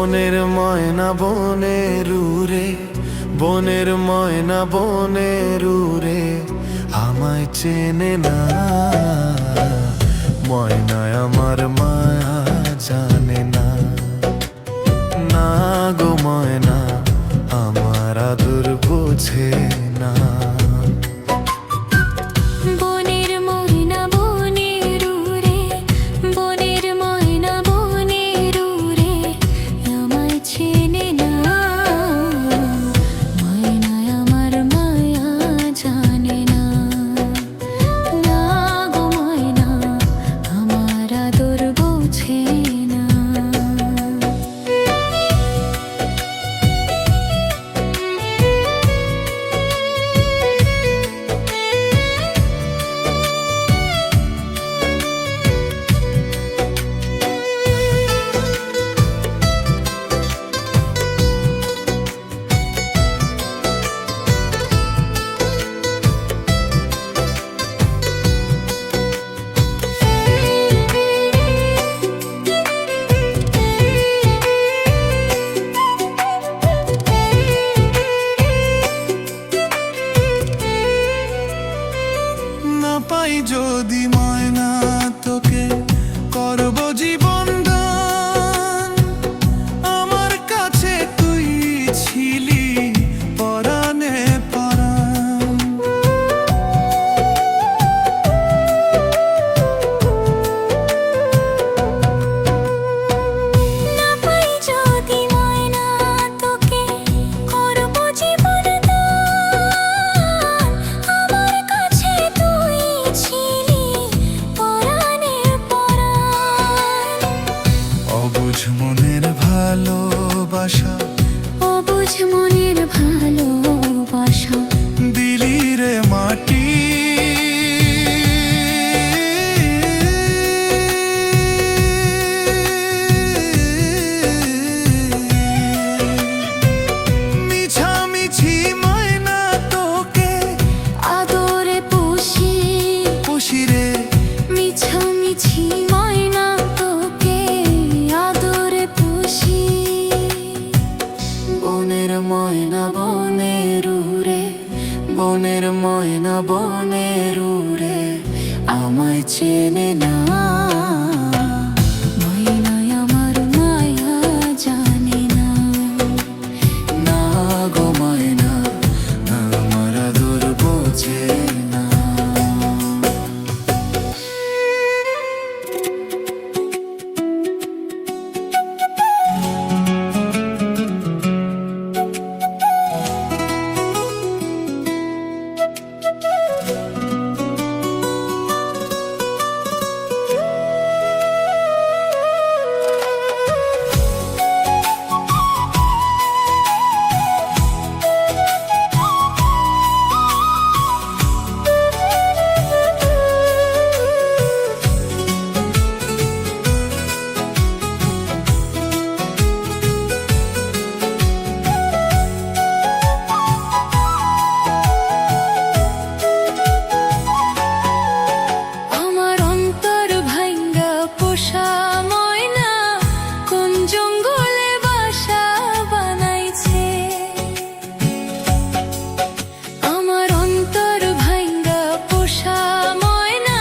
বনের ময়না বনের উড়ে, বনের ময়না বনের উড়ে, আমায় চেনে না। ময়নায় আমার মায়া জানে না। না গো ময়না আমার আদর বোঝে না। বনের ময়না বনের উড়ে, বনের ময়না বনের উড়ে, আমায় চেনে না। ময়নায় আমার মায়া জানে না। না গো ময়না আমার আদর বোঝে না। না পাই যদি ময়না তোকে করব জীবন দান। আমার কাছে তুই ছিলি পরাণে পরাণ। না পাই যদি ময়না তোকে করব জীবন দান। আমার কাছে তুই ছিলি পরাণে পরাণ। অবুঝ মনের ভালোবাসা, অবুঝ মনের ভালোবাসা দিলি রে মাটি। মিছামিছি ময়না তোকে আদরে পুষি, পুষি রে। মিছামিছি ময়না তোকে আদরে পুষি। বনের ময়না বনের উড়ে, বনের ময়না বনের উড়ে, আমায় চেনে না। ময়নায় আমার মায়া জানে না। না গো ময়না আমার আদর বোঝে না। আমার অন্তর ভাঙ্গা পোষা ময়না কোন জঙ্গলে বাসা বানাইছে। আমার অন্তর ভাঙ্গা পোষা ময়না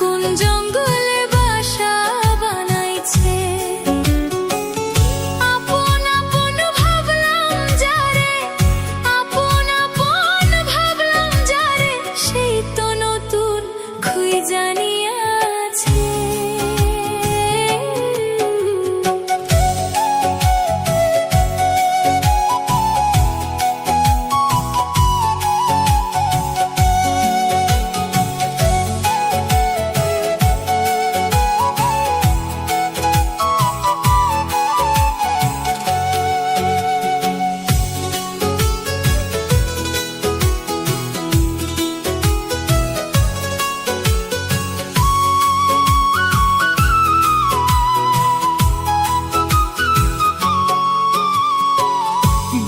কোন জঙ্গলে বাসা বানাইছে। আপন আপন ভাবলাম যারে, আপন আপন ভাবলাম যারে, সেই তো নতুন খুই জানিয়াছে।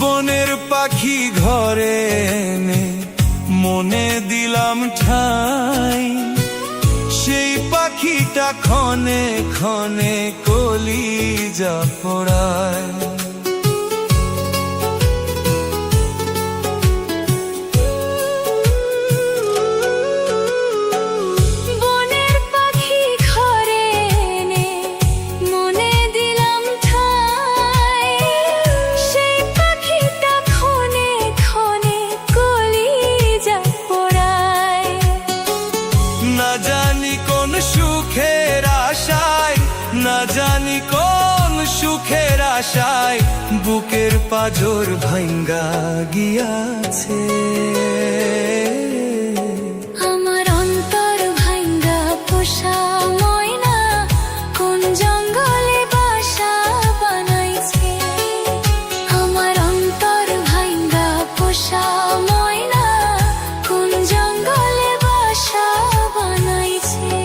বনের পাখি ঘরে এনে মনে দিলাম ঠাই। সেই পাখিটা ক্ষণে ক্ষণে কলিজা পোড়ায়। বনের পাখি ঘরে এনে মনে দিলাম ঠাঁই, সেই পাখিটা ক্ষণে ক্ষণে কলিজা পোড়ায়। না জানি কোন সুখের আশায়, না জানি কোন সুখের আশায় বুকের পাজর ভাঙ্গা গিয়াছে। আমার অন্তর ভাঙ্গা পোষা ময়না কোন জঙ্গলে বাসা বানাইছে। আমার অন্তর ভাঙ্গা পোষা ময়না কোন জঙ্গলে বাসা বানাইছে।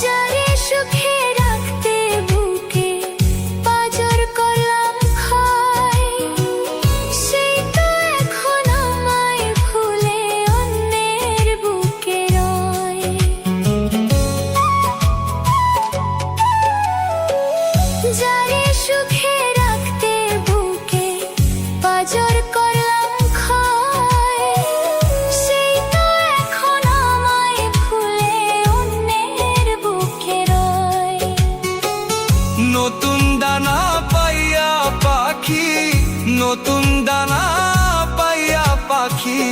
যারে সুখে রাখতে বুকে পাজর করলাম ক্ষয়, সেই তো এখন আমায় ভুলে অন্যের বুকে রয়। যারে সুখে রাখতে বুকে পাজর করলাম ক্ষয়, সেই তো এখন আমায় ভুলে অন্যের বুকে রয়। নতুন দানা পাইয়া পাখি, নতুন দানা পাইয়া পাখি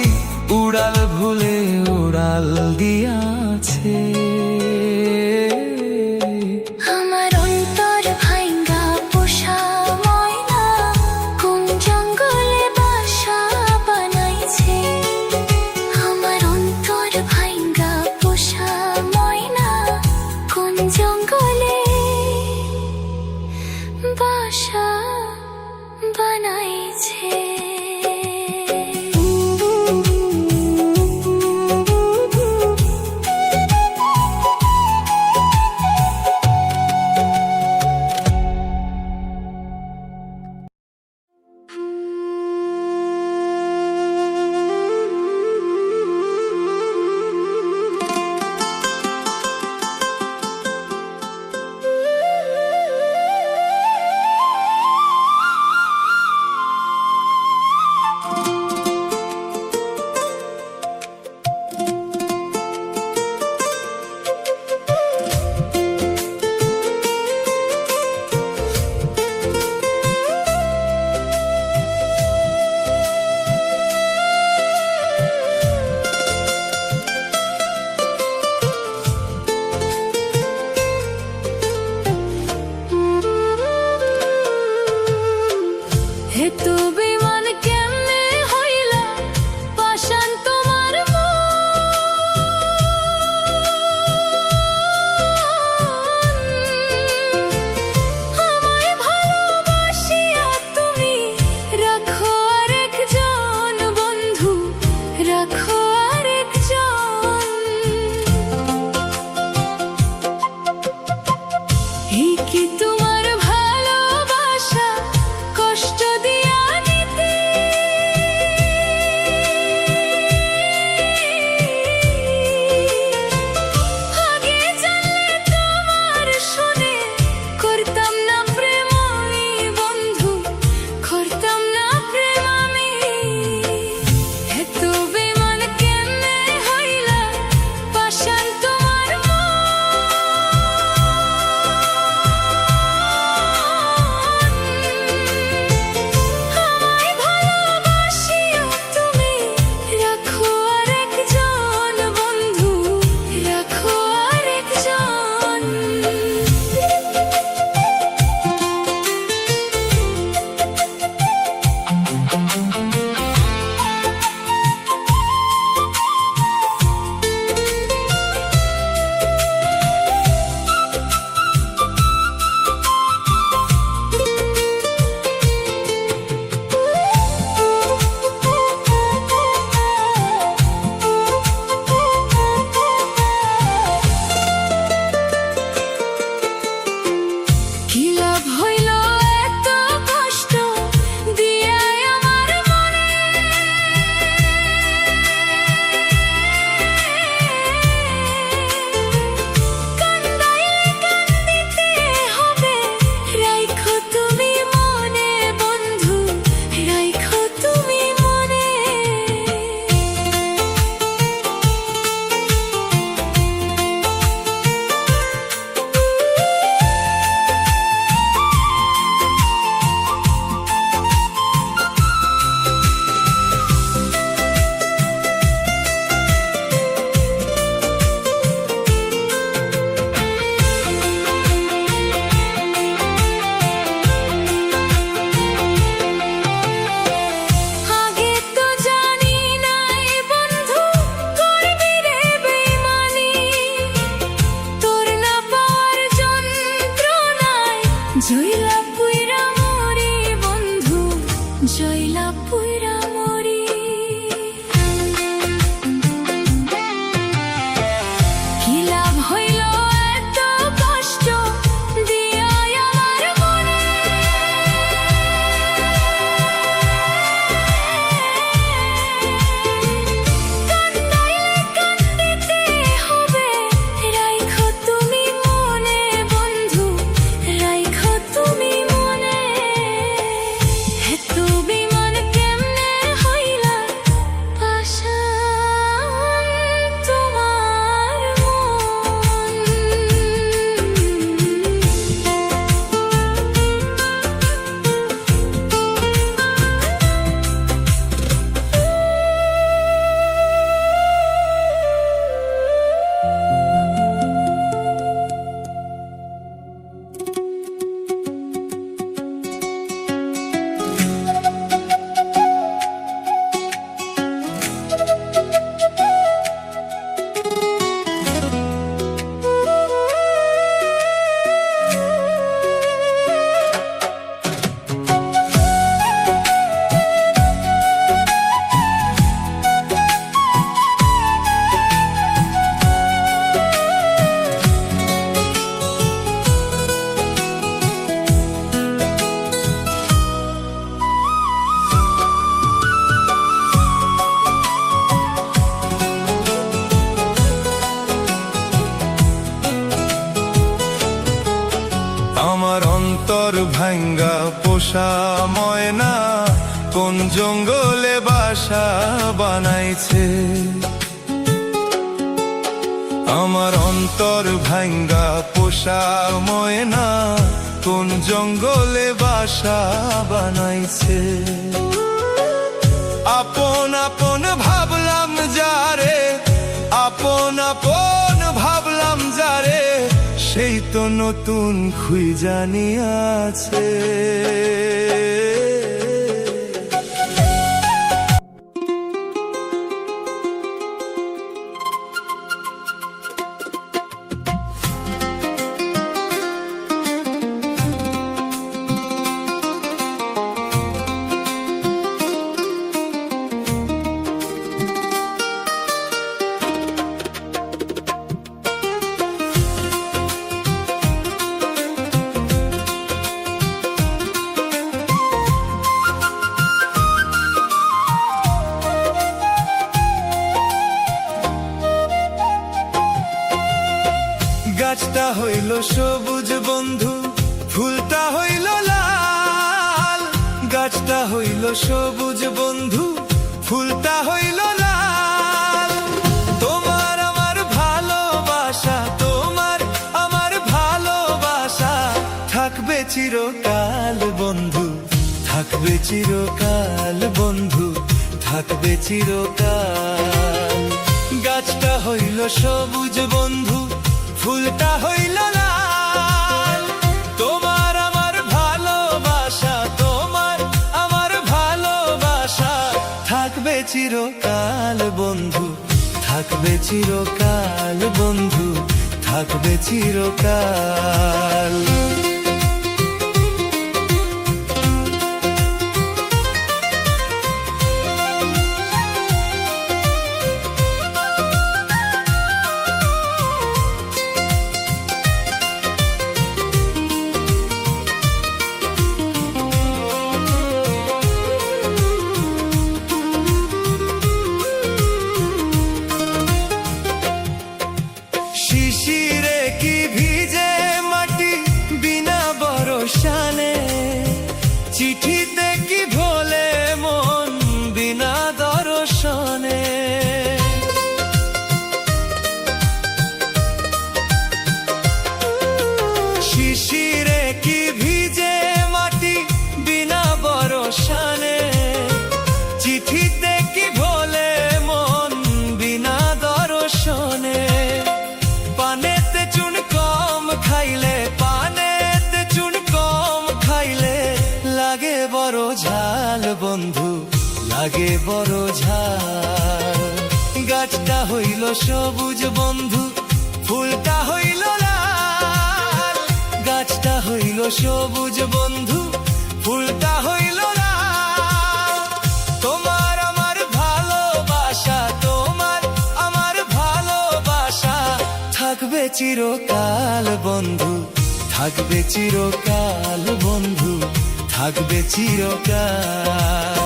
উড়াল ভুলে উড়াল দিয়াছে। আমার অন্তর ভাঙ্গা পোষা ময়না কোন জঙ্গলে বাসা বানাইছে। আমার অন্তর ভাঙ্গা পোষা ময়না কোন জঙ্গলে বাসা বানাইছে। ভাঙ্গা পোষা ময়না কোন জঙ্গলে বাসা বানাইছে। আমার অন্তর ভাঙ্গা পোষা ময়না কোন জঙ্গলে বাসা বানাইছে। আপন আপন ভাবলাম যারে, আপন আপন ভাবলাম যারে, সেই তো নতুন খুঁজা নিয়াছে। গাছটা হইল সবুজ বন্ধু, ফুলটা হইল লাল। গাছটা হইল সবুজ বন্ধু, ফুলটা হইল লাল। তোমার আমার ভালোবাসা, তোমার আমার ভালোবাসা থাকবে চিরকাল বন্ধু, থাকবে চিরকাল বন্ধু, থাকবে চিরকাল। গাছটা হইল সবুজ বন্ধু, ফুলটা হইল লাল। তোমার আমার ভালোবাসা, তোমার আমার ভালোবাসা থাকবে চিরকাল বন্ধু, থাকবে চিরকাল বন্ধু, থাকবে চিরকাল। শিশিরে কি ভিজে মাটি বিনা বরসানে, চিঠিতে কি ভোলে মন বিনা দর্শনে। শিশিরে কি ভিজে মাটি বিনা বরসানে, চিঠিতে কি ভোলে মন বিনা দর্শনে। পানেতে চুন কম খাইলে, পানেতে চুন কম খাইলে লাগে বড় ঝাল বন্ধু, লাগে বড় ঝাল। গাছটা হইল সবুজ বন্ধু, ফুলটা হইল লাল। গাছটা হইল সবুজ বন্ধু, ফুলটা হইল লাল। তোমার আমার ভালোবাসা, তোমার আমার ভালোবাসা থাকবে চিরকাল বন্ধু, থাকবে চিরকাল বন্ধু, থাকবে চিরকাল।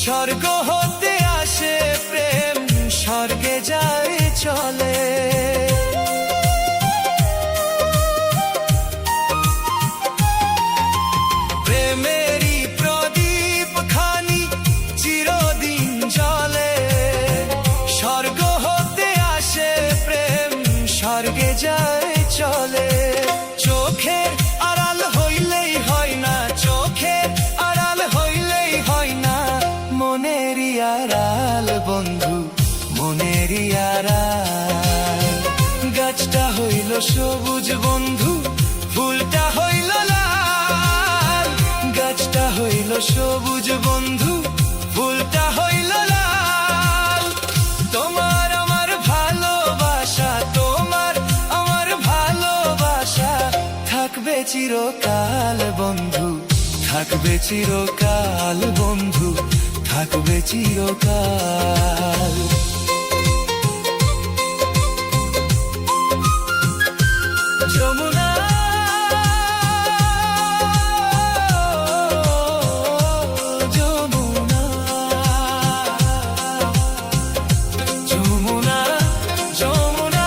স্বর্গ হতে আসে প্রেম, স্বর্গে যায় চলে। প্রেমেরই প্রদীপ খানি চিরদিন জ্বলে। স্বর্গ হতে আসে প্রেম, স্বর্গে যায় চলে। চোখের আড়াল হইলেই হয় না, চোখের আড়াল হইলেই হয় না মনেরই আড়াল বন্ধু, মনেরই আড়াল। গাছটা হইল সবুজ বন্ধু, ফুলটা হইল লাল। গাছটা হইল সবুজ বন্ধু, ফুলটা হইল লাল। তোমার আমার ভালোবাসা, তোমার আমার ভালোবাসা থাকবে চিরকাল বন্ধু, থাকবে চিরকাল বন্ধু, থাকবে চিরকাল। যমুনা যমুনা যমুনা যমুনা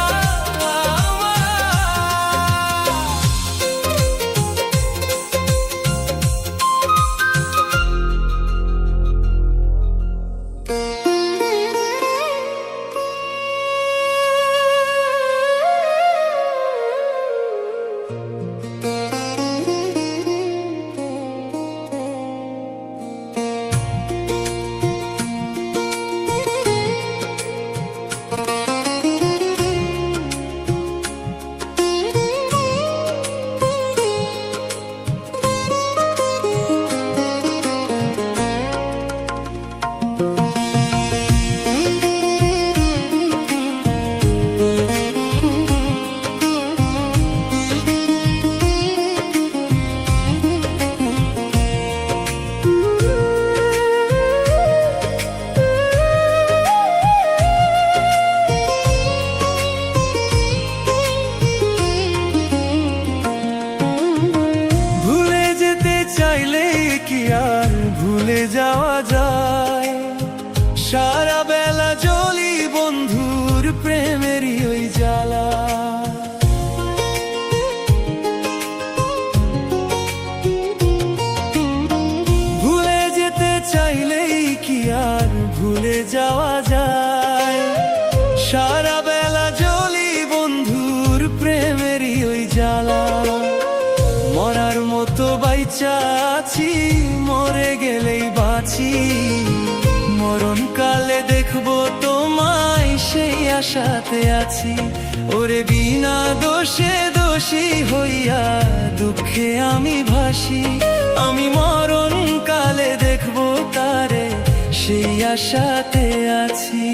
ভুলে যাওয়া যায়, সারা বেলা জ্বলি বন্ধুর প্রেমেরই ওই জ্বালা। ভুলে যেতে চাইলেই কি আর ভুলে যাওয়া যায়, সারা বেলা জ্বলি বন্ধুর প্রেমেরই ওই জ্বালা। মরার মতো বাইচা আছি, মরে গেলেই বাঁচি, মরণকালে দেখবো তোমায় সেই আশাতে আছি। ওরে বিনা দোষে দোষী হইয়া দুঃখে আমি ভাসি, আমি মরণকালে দেখবো তারে সেই আশাতে আছি।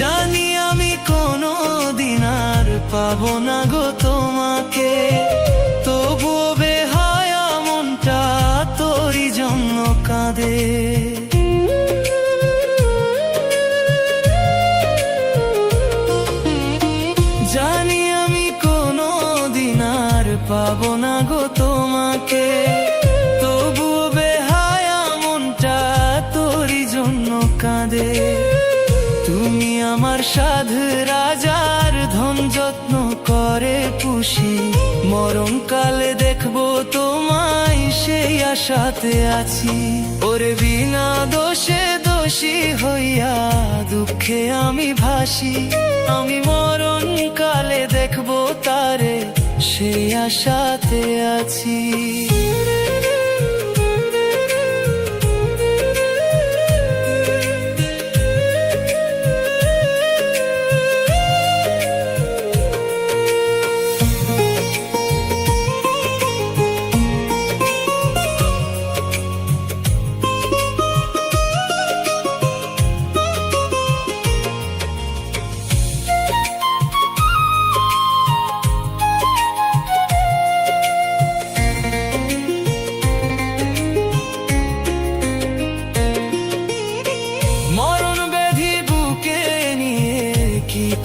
জানি আমি কোনো দিন আর পাবো না গো তোমাকে, তবুও বেহায়া মনটা তোরই জন্য কাঁদে। জানি আমি কোনো দিন আর পাবো না গো তোমাকে, তবুও বেহায়া মনটা তোরই জন্য কাঁদে। তুমি আমার সাধু রাজার ধন যত্ন করে পুষি, মরণকালে দেখবো তোমায় সেই আশাতে আছি। ওরে বিনা দোষে দোষী হইয়া দুঃখে আমি ভাসি, আমি মরণকালে দেখবো তারে সেই আশাতে আছি।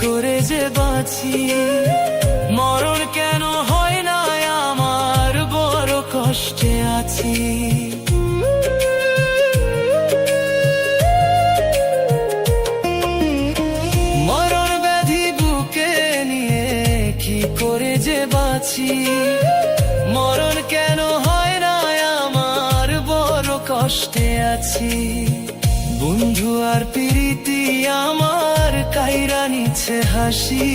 করে যে বাঁচি, মরণ কেন হয় না আমার, বড় কষ্টে আছি। মরণ ব্যাধি বুকে নিয়ে কি করে যে বাঁচি, মরণ কেন হয় না আমার, বড় কষ্টে আছি। বন্ধু আর প্রীতি আমার কাইরা নিচ্ছে হাসি,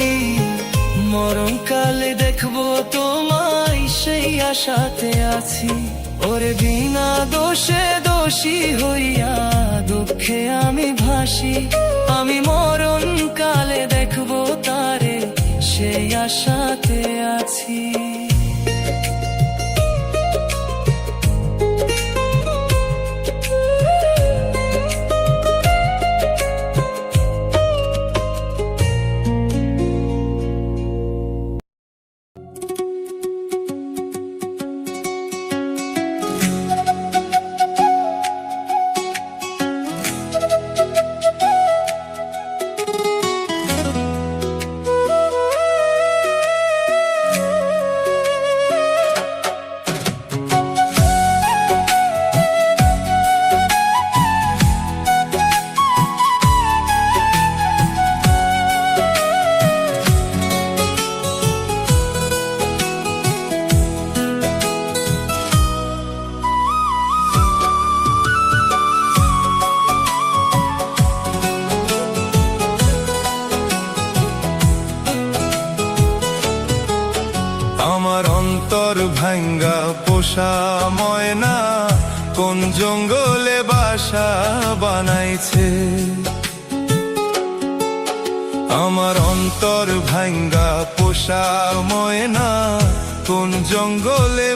মরণকালে দেখবো তোমায় সেই আশাতে আছি। ওরে বিনা দোষে দোষী হইয়া দুঃখে আমি ভাসি, আমি মরণ কালে দেখবো তারে, সেই আশাতে আছি। আমার অন্তর ভাঙ্গা পোষা ময়না কোন জঙ্গলে বাসা বানাইছে, আমার অন্তর ভাঙ্গা পোষা ময়না কোন জঙ্গলে